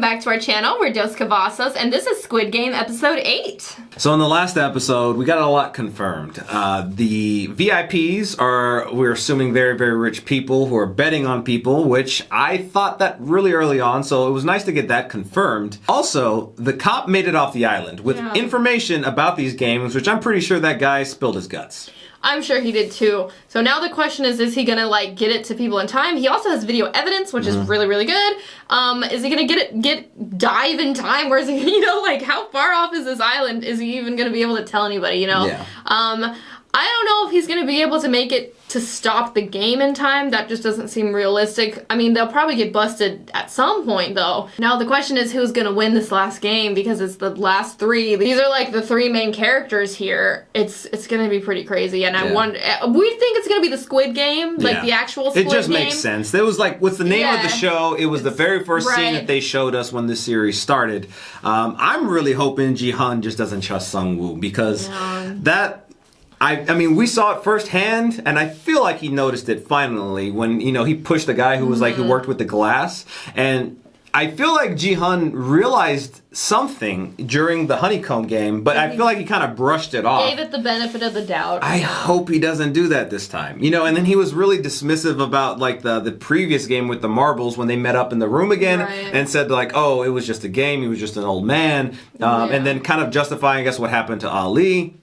back to our channel. We're Dos Cavazos, and this is Squid Game Episode 8. So in the last episode, we got a lot confirmed. The VIPs are, we're assuming, very, very rich people who are betting on people, which I thought that really early on, so it was nice to get that confirmed. Also, the cop made it off the island with information about these games, which I'm pretty sure that guy spilled his guts. I'm sure he did too. So now the question is he gonna like get it to people in time? He also has video evidence, which is really, really good. Is he gonna dive in time? Where is he, like how far off is this island? Is he even gonna be able to tell anybody, Yeah. I don't know if he's gonna be able to make it to stop the game in time. That just doesn't seem realistic. I mean, they'll probably get busted at some point though. Now the question is who's gonna win this last game, because it's the last three. These are like the three main characters here. It's gonna be pretty crazy, and I wonder. We think it's gonna be the Squid Game, like the actual Squid Game. It just makes sense. It was like, what's the name of the show? It was the very first scene that they showed us when this series started. I'm really hoping Ji-hun just doesn't trust Sung-woo, because I mean, we saw it firsthand, and I feel like he noticed it finally when, he pushed the guy who was like, who worked with the glass. And I feel like Ji-hun realized something during the honeycomb game, but I feel like he kind of brushed it off. Gave it the benefit of the doubt. I hope he doesn't do that this time. And then he was really dismissive about like the previous game with the marbles when they met up in the room again and said like, oh, it was just a game. He was just an old man. And then kind of justifying, I guess, what happened to Ali.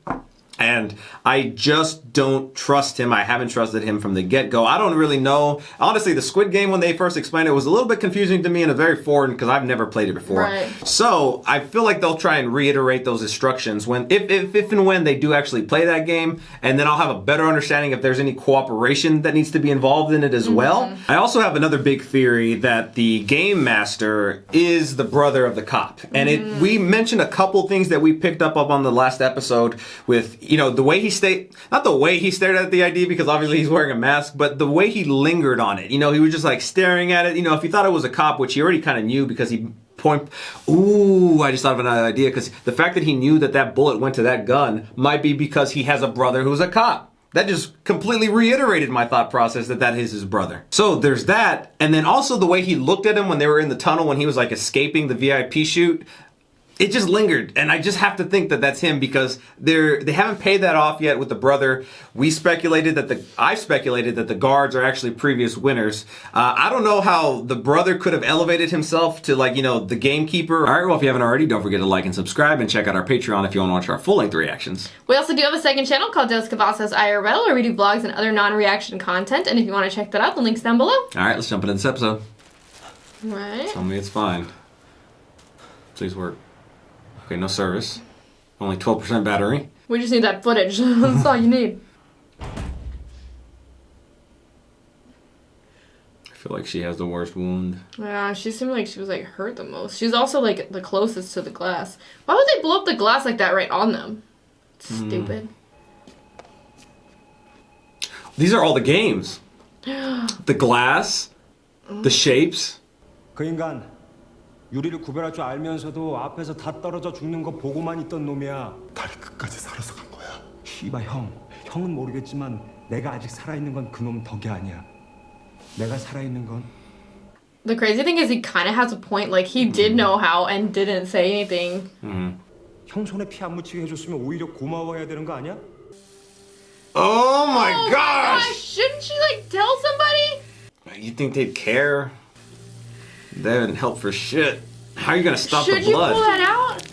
And I just don't trust him. I haven't trusted him from the get-go. I don't really know. Honestly, the Squid Game, when they first explained it, was a little bit confusing to me and a very foreign, because I've never played it before. Right. So I feel like they'll try and reiterate those instructions if and when they do actually play that game, and then I'll have a better understanding if there's any cooperation that needs to be involved in it as well. I also have another big theory that the game master is the brother of the cop. And we mentioned a couple things that we picked up on the last episode with, the way he not the way he stared at the ID, because obviously he's wearing a mask, but the way he lingered on it. He was just like staring at it. If he thought it was a cop, which he already kind of knew because he I just thought of another idea, because the fact that he knew that bullet went to that gun might be because he has a brother who's a cop. That just completely reiterated my thought process that is his brother. So there's that. And then also the way he looked at him when they were in the tunnel, when he was like escaping the VIP shoot, it just lingered, and I just have to think that that's him, because they haven't paid that off yet with the brother. I speculated that the guards are actually previous winners. I don't know how the brother could have elevated himself to the gamekeeper. All right, well, if you haven't already, don't forget to like and subscribe, and check out our Patreon if you want to watch our full-length reactions. We also do have a second channel called Dos Cavazos IRL, where we do vlogs and other non-reaction content, and if you want to check that out, the link's down below. All right, let's jump into this episode. Right. Tell me it's fine. Please work. Okay, no service. Only 12% battery. We just need that footage. That's all you need. I feel like she has the worst wound. Yeah, she seemed like she was like hurt the most. She's also like the closest to the glass. Why would they blow up the glass like that right on them? Stupid. These are all the games. The glass, the shapes. 그 인간 유리를 구별할 줄 알면서도 앞에서 다 떨어져 죽는 거 보고만 있던 놈이야. 다리 끝까지 살아서 간 거야. 씨발 형은 모르겠지만 내가 아직 살아있는 건 그놈 덕이 아니야. 내가 살아있는 건. The crazy thing is he kind of has a point. Like he did know how and didn't say anything. 형 손에 피 안 묻히게 해줬으면 오히려 고마워해야 되는 거 아니야? Oh my Oh gosh! Shouldn't she like tell somebody? You think they'd care? They didn't help for shit. How are you gonna stop the blood? Should you pull that out?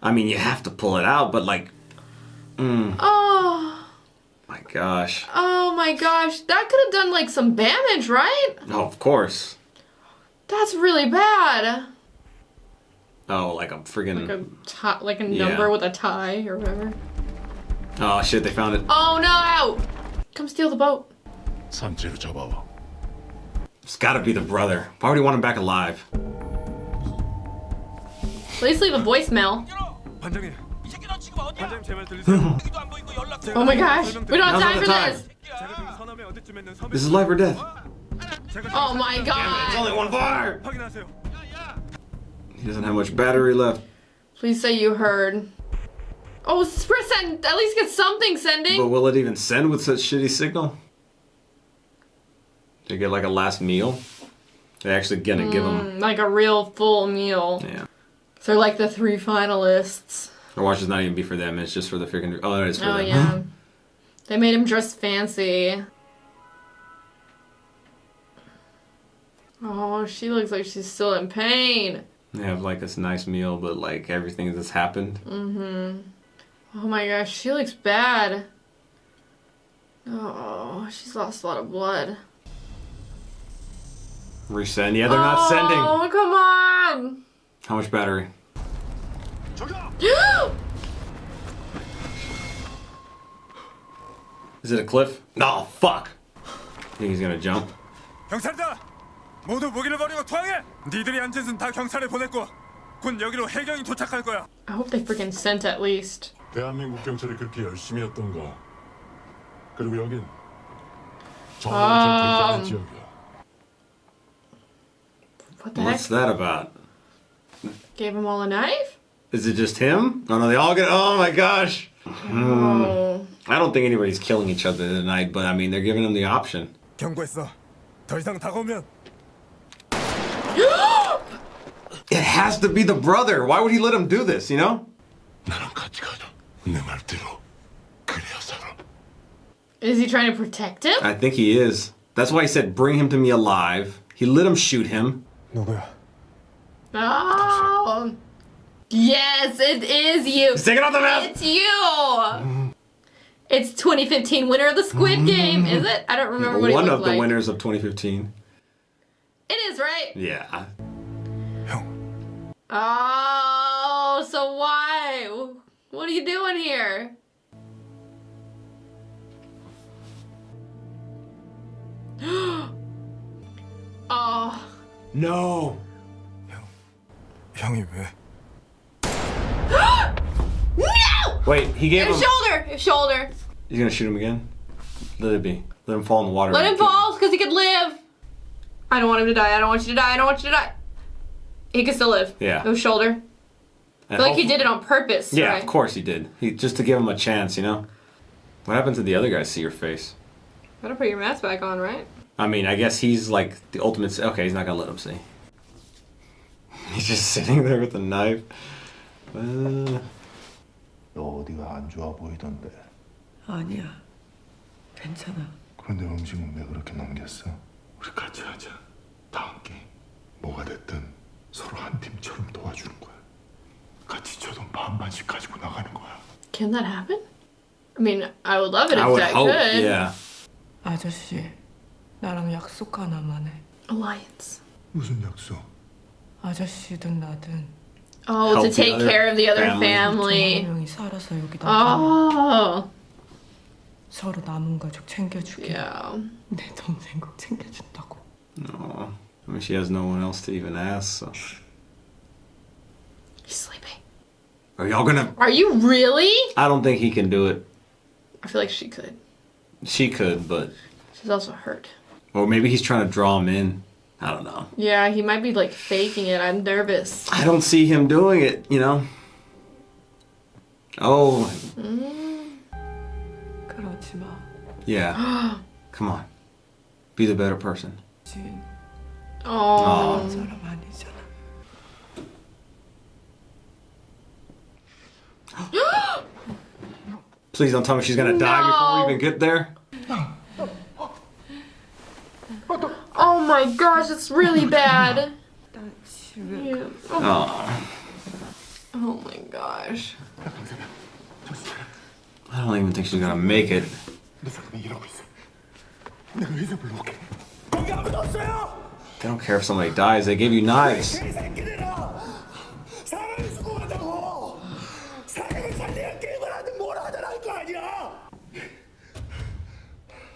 I mean, you have to pull it out, but like, Oh. My gosh. Oh my gosh, that could have done like some damage, right? Oh, of course. That's really bad. Oh, like a friggin' Like a number with a tie or whatever. Oh shit, they found it. Oh no! Come steal the boat. 산채로 잡아와. It's gotta be the brother. Why would he want him back alive? Please leave a voicemail. 반장님, 이 새끼 너 지금 어디야? 반장님 제 말 들리세요? 여기도 안 보이고 연락. Oh my gosh, we don't have time for this. 제가 지금 서남에 어디쯤 있는 섬에. This is life or death. Oh my It's god. only one fire. 확인하세요. He doesn't have much battery left. Please say you heard. Oh, send, at least get something sending. But will it even send with such shitty signal? To get like a last meal? They're actually gonna give him. Like a real full meal. Yeah. So they're like the 3 finalists. Or watch is not even be for them. It's just for the freaking. Oh, it is for them. Yeah. They made him dress fancy. Oh, she looks like she's still in pain. They have like this nice meal, but like everything that's happened. Oh my gosh, she looks bad. Oh, she's lost a lot of blood. Resend. Yeah, they're not sending. Oh, come on! How much battery? Is it a cliff? No, fuck. Think he's gonna jump? 경찰들 모두 무기를 버리고 투항해. 니들이 안 짓은 다 경찰에 보냈고 곧 여기로 해경이 도착할 거야. I hope they freaking sent at least. 대한민국 경찰이 그렇게 열심히 했던가. 그리고 여긴 아. 정말 제 지역이야. What the heck? What's that about? Gave them all a knife? Is it just him? Oh no, they all get. Oh my gosh. Oh. I don't think anybody's killing each other tonight, but I mean, they're giving them the option. 경고했어. 더 이상 다가오면 It has to be the brother. Why would he let him do this, you know? 나랑 같이 가자. 내 말대로. 그래야 살아. Is he trying to protect him? I think he is. That's why he said, bring him to me alive. He let him shoot him. 누구야? Oh. Yes, it is you. He's taking off the mask. It's you. It's 2015 winner of the Squid Game, is it? I don't remember what he One looked of the like. winners of 2015. It is, right? Yeah. 형, Oh, so why? What are you doing here? Oh. No. 형이 왜? No! Wait, he gave him. His shoulder! His shoulder. He's gonna shoot him again? Let it be. Let him fall in the water. Let him fall because he could live. I don't want him to die. I don't want you to die. I don't want you to die. He could still live. Yeah. It was shoulder. I feel like he did it on purpose. Yeah, right? of course he did. Just to give him a chance, you know? What happened to the other guy? See your face. Gotta put your mask back on, right? I mean, I guess he's like the ultimate. Okay, he's not gonna let him see. He's just sitting there with a knife. 너 어디가 안 좋아 보이던데. 아니야. 괜찮아. 그런데 음식은 왜 그렇게 남겼어? 우리 같이 하자. 다음 게임. 뭐가 됐든 서로 한 팀처럼 도와주는 거야. 같이 저돈 반반씩 가지고 나가는 거야. Can that happen? I mean, I would love it if I would that hope, could. yeah. 아저씨, 나랑 약속 하나만 해. Alliance. 무슨 약속? 아저씨든 나든 Oh, Help to the take other care of the other family. 한 family. 명이 살아서 여기 나가 Oh. 서로 남은 가족 챙겨주게. Yeah. 내 동생 꼭 챙겨준다고. No. I mean, she has no one else to even ask, so. He's sleeping. Are y'all gonna. Are you really? I don't think he can do it. I feel like she could. She could, but. She's also hurt. Or maybe he's trying to draw him in. I don't know. Yeah, he might be like faking it. I'm nervous. I don't see him doing it, you know? Oh, 그러지 마. yeah. Come on. Be the better person. 진 Oh. 사람 아니잖아. Please don't tell me she's gonna die before we No. even get there. Oh my gosh, it's really bad. 나 집에 Yeah. Oh. Oh my gosh. I don't even think she's gonna make it. 내 사람이 일하고 있어. 내가 의사 불러올게. 거기 아무도 없어요. They don't care if somebody dies. They give you knives. 이 새끼들아. 사람이 수고하다고. 사람을 살리는 게임을 하든 뭘 하든 할 거 아니야.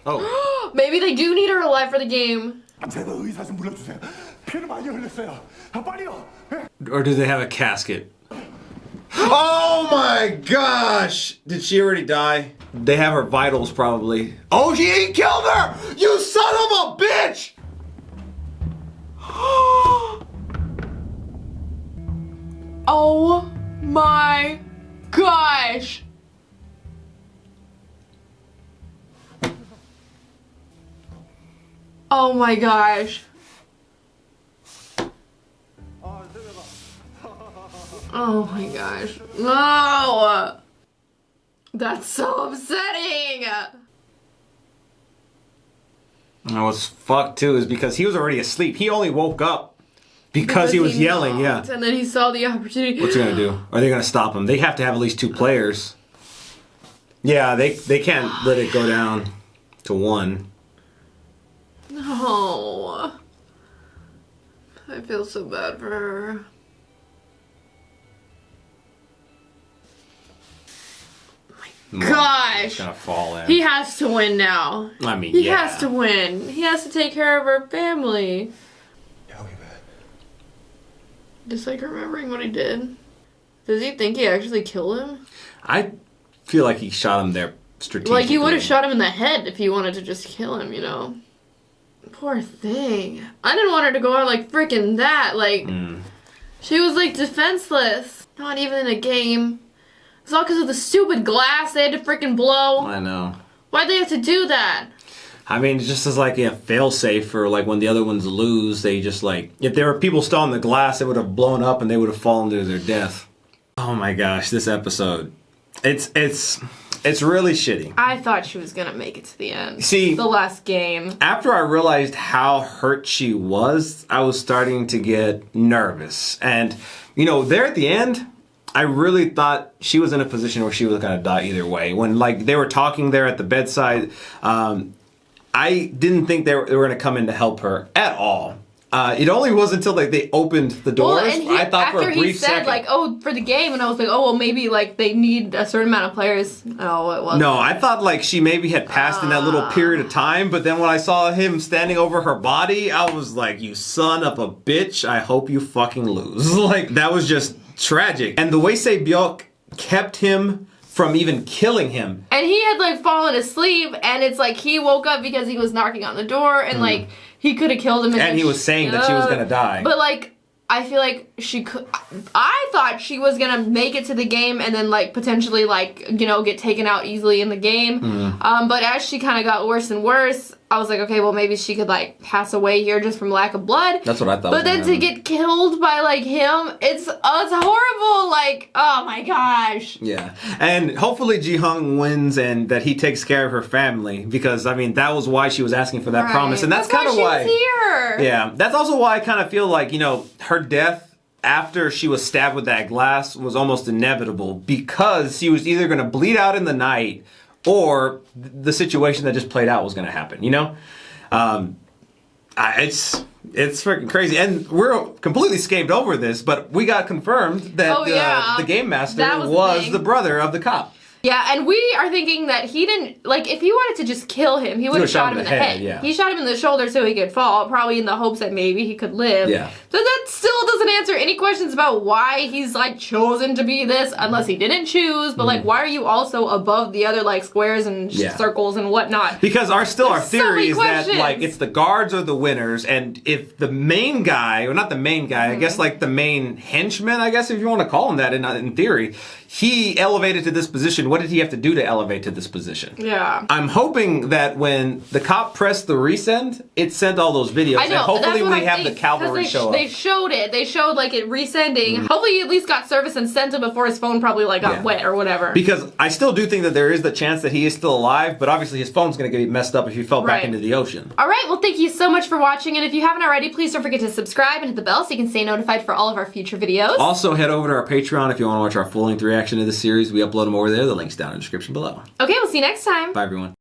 Oh. Maybe they do need her alive for the game. 제가 의사 좀 불러주세요. 피를 많이 흘렸어요. 빨리요. Or do they have a casket? Oh my gosh! Did she already die? They have her vitals probably. Oh, he killed her! You son of a bitch! Oh my gosh. Oh my gosh. Oh my gosh. No! That's so upsetting! And what's fucked too is because he was already asleep. He only woke up because he was yelling, yeah. knocked, and then he saw the opportunity. What's he gonna do? Are they gonna stop him? They have to have at least 2 players. Yeah, they can't let it go down to 1. No. I feel so bad for her. Gosh. He's gonna fall in. He has to win now. I mean, He yeah. has to win. He has to take care of her family. 형이 왜? Just like remembering what he did. Does he think he actually killed him? I feel like he shot him there strategically. Like, he would have shot him in the head if he wanted to just kill him, you know? Poor thing. I didn't want her to go out like freaking that. Like, she was like defenseless. Not even in a game. It's all because of the stupid glass they had to freaking blow. I know. Why'd they have to do that? I mean, just as like a fail-safe for like when the other ones lose, they just like, if there were people still on the glass, it would have blown up and they would have fallen to their death. Oh my gosh, this episode. It's really shitty. I thought she was gonna make it to the end. See, The last game. after I realized how hurt she was, I was starting to get nervous. And, you know, there at the end, I really thought she was in a position where she was gonna die either way. When like they were talking there at the bedside, I didn't think they were gonna come in to help her at all. It only was until like they opened the doors. Well, and he, I thought after for a he brief said second. like, "Oh, for the game," and I was like, "Oh, well, maybe like they need a certain amount of players." Oh, it wasn't. No, I thought like she maybe had passed in that little period of time, but then when I saw him standing over her body, I was like, you son of a bitch, I hope you fucking lose. Like, that was just tragic. And the way Se-byuk kept him from even killing him. And he had like fallen asleep, and it's like he woke up because he was knocking on the door, and like he could have killed him. And then he was saying that she was gonna die. But like, I feel like she could. I thought she was gonna make it to the game and then like potentially like, you know, get taken out easily in the game. But as she kind of got worse and worse, I was like, okay, well maybe she could like pass away here just from lack of blood. That's what I thought. But then was to gonna happen. get killed by like him, it's horrible. Like, oh my gosh. Yeah. And hopefully Ji-hung wins and that he takes care of her family, because I mean that was why she was asking for that promise. And that's kind of why she's here. Yeah, that's also why I kind of feel like, you know, her death after she was stabbed with that glass was almost inevitable, because she was either going to bleed out in the night or the situation that just played out was going to happen, you know? It's freaking crazy. And we're completely scaped over this, but we got confirmed that the game master That was the was thing. the brother of the cop. Yeah, and we are thinking that he didn't, like, if he wanted to just kill him, he would have shot him in the head. Yeah. He shot him in the shoulder so he could fall, probably in the hopes that maybe he could live. Yeah. But that still doesn't answer any questions about why he's, like, chosen to be this, unless he didn't choose, but, like, why are you also above the other, like, squares and circles and whatnot? Because our so theory many is that, questions. like, it's the guards are the winners, and if the main guy, or not the main guy, I guess, like, the main henchman, I guess, if you want to call him that in theory, he elevated to this position. What did he have to do to elevate to this position? Yeah. I'm hoping that when the cop pressed the resend, it sent all those videos. I know. And hopefully that's what we I have think, the cavalry 'cause show They up. showed it. They showed, like, it resending. Hopefully he at least got service and sent it before his phone probably, like, got Yeah. wet or whatever. Because I still do think that there is the chance that he is still alive, but obviously his phone's going to get messed up if he fell back Right. into the ocean. All right, well, thank you so much for watching, and if you haven't already, please don't forget to subscribe and hit the bell so you can stay notified for all of our future videos. Also, head over to our Patreon if you want to watch our full-length reaction to this series. We upload them over there. The link's down in the description below. Okay, we'll see you next time. Bye, everyone.